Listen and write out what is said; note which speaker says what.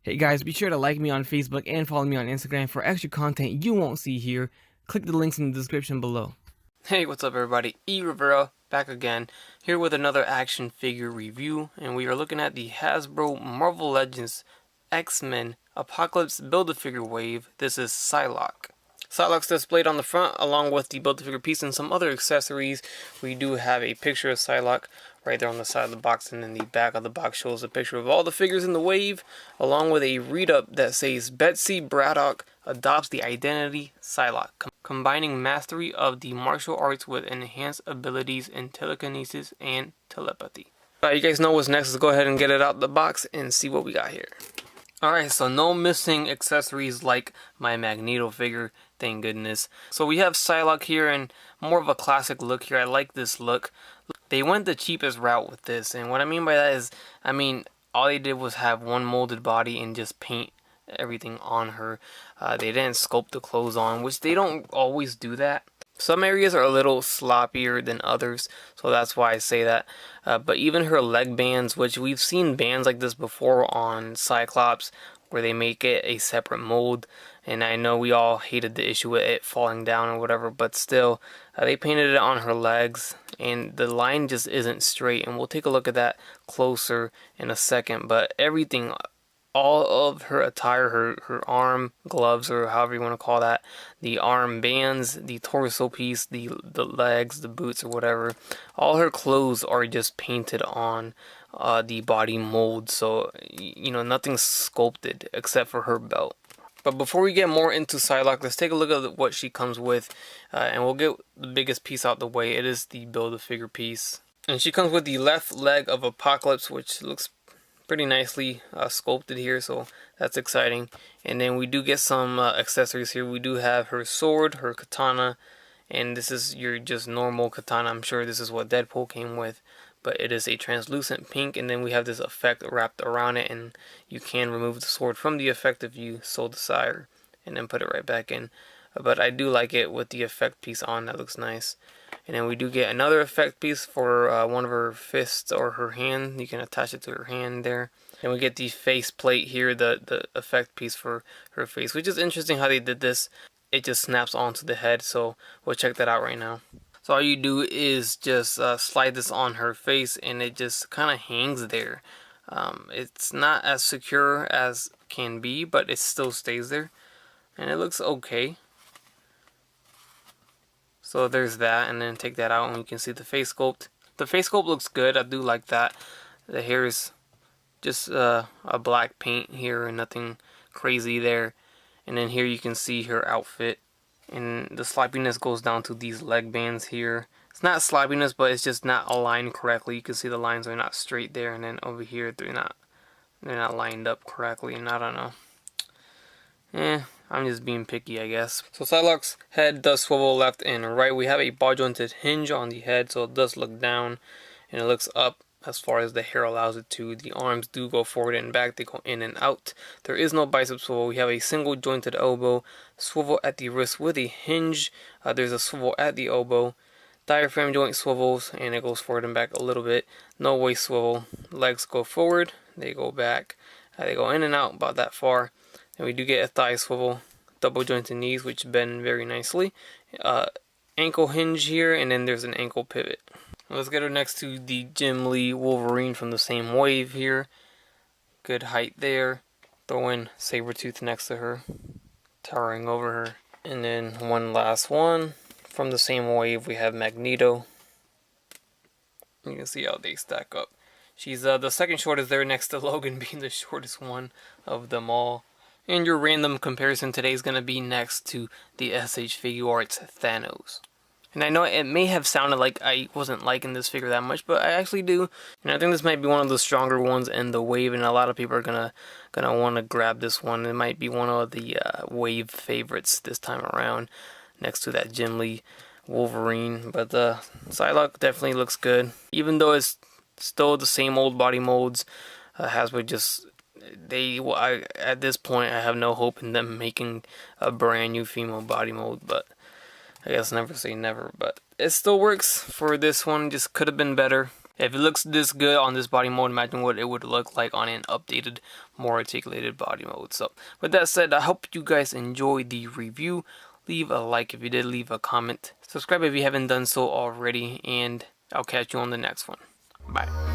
Speaker 1: Hey guys, be sure to like me on Facebook and follow me on Instagram for extra content you won't see here. Click the links in the description below.
Speaker 2: Hey, what's up everybody? E Rivera back again, here with another action figure review, and we are looking at the Hasbro Marvel Legends X-Men Apocalypse Build-A-Figure Wave. This is PSYLOCKE. PSYLOCKE's displayed on the front along with the Build-A-Figure piece and some other accessories. We do have a picture of PSYLOCKE right there on the side of the box, and then the back of the box shows a picture of all the figures in the wave, along with a read-up that says Betsy Braddock adopts the identity PSYLOCKE, combining mastery of the martial arts with enhanced abilities in telekinesis and telepathy. Alright, you guys know what's next. Let's go ahead and get it out the box and see what we got here. Alright, so no missing accessories like my Magneto figure, thank goodness. So we have PSYLOCKE here and more of a classic look here. I like this look. They went the cheapest route with this, and what I mean by that is, all they did was have one molded body and just paint everything on her. They didn't sculpt the clothes on, which they don't always do that. Some areas are a little sloppier than others, so that's why I say that. But even her leg bands, which we've seen bands like this before on Cyclops, where they make it a separate mold, and I know we all hated the issue with it falling down or whatever, but still, they painted it on her legs, and the line just isn't straight, and we'll take a look at that closer in a second. But everything, all of her attire, her arm gloves, or however you want to call that, the arm bands, the torso piece, the legs, the boots, or whatever, all her clothes are just painted on the body mold. So, you know, nothing's sculpted except for her belt. But before we get more into PSYLOCKE, let's take a look at what she comes with, and we'll get the biggest piece out the way. It is the Build-A-Figure piece. And she comes with the left leg of Apocalypse, which looks pretty nicely sculpted here, so that's exciting. And then we do get some accessories here. We do have her sword, her katana, and this is your just normal katana. I'm sure this is what Deadpool came with, but it is a translucent pink, and then we have this effect wrapped around it, and you can remove the sword from the effect if you so desire, and then put it right back in. But I do like it with the effect piece on. That looks nice. And then we do get another effect piece for one of her fists or her hand. You can attach it to her hand there. And we get the faceplate here, the effect piece for her face, which is interesting how they did this. It just snaps onto the head, so we'll check that out right now. So all you do is just slide this on her face, and it just kind of hangs there. It's not as secure as can be, but it still stays there, and it looks okay. So there's that, and then take that out and you can see the face sculpt. The face sculpt looks good. I do like that. The hair is just a black paint here and nothing crazy there. And then here you can see her outfit. And the sloppiness goes down to these leg bands here. It's not sloppiness, but it's just not aligned correctly. You can see the lines are not straight there, and then over here they're not lined up correctly, and I don't know. I'm just being picky, I guess. So PSYLOCKE's head does swivel left and right. We have a ball jointed hinge on the head, so it does look down and it looks up as far as the hair allows it to. The arms do go forward and back, they go in and out. There is no bicep swivel. We have a single jointed elbow, swivel at the wrist with a hinge. There's a swivel at the elbow. Diaphragm joint swivels and it goes forward and back a little bit. No waist swivel. Legs go forward, they go back. They go in and out about that far. And we do get a thigh swivel, double jointed knees, which bend very nicely. Ankle hinge here, and then there's an ankle pivot. Let's get her next to the Jim Lee Wolverine from the same wave here. Good height there. Throw in Sabretooth next to her, towering over her. And then one last one. From the same wave, we have Magneto. You can see how they stack up. She's the second shortest there, next to Logan being the shortest one of them all. And your random comparison today is going to be next to the SH Figuarts Thanos. And I know it may have sounded like I wasn't liking this figure that much, but I actually do. And I think this might be one of the stronger ones in the wave, and a lot of people are gonna want to grab this one. It might be one of the wave favorites this time around, next to that Jim Lee Wolverine. But the PSYLOCKE definitely looks good, even though it's still the same old body molds. Hasbro just at this point, I have no hope in them making a brand new female body mold, but I guess never say never. But it still works for this one, just could have been better. If it looks this good on this body mode, imagine what it would look like on an updated, more articulated body mode. So with that said, I hope you guys enjoyed the review. Leave a like if you did, leave a comment. Subscribe if you haven't done so already, and I'll catch you on the next one. Bye.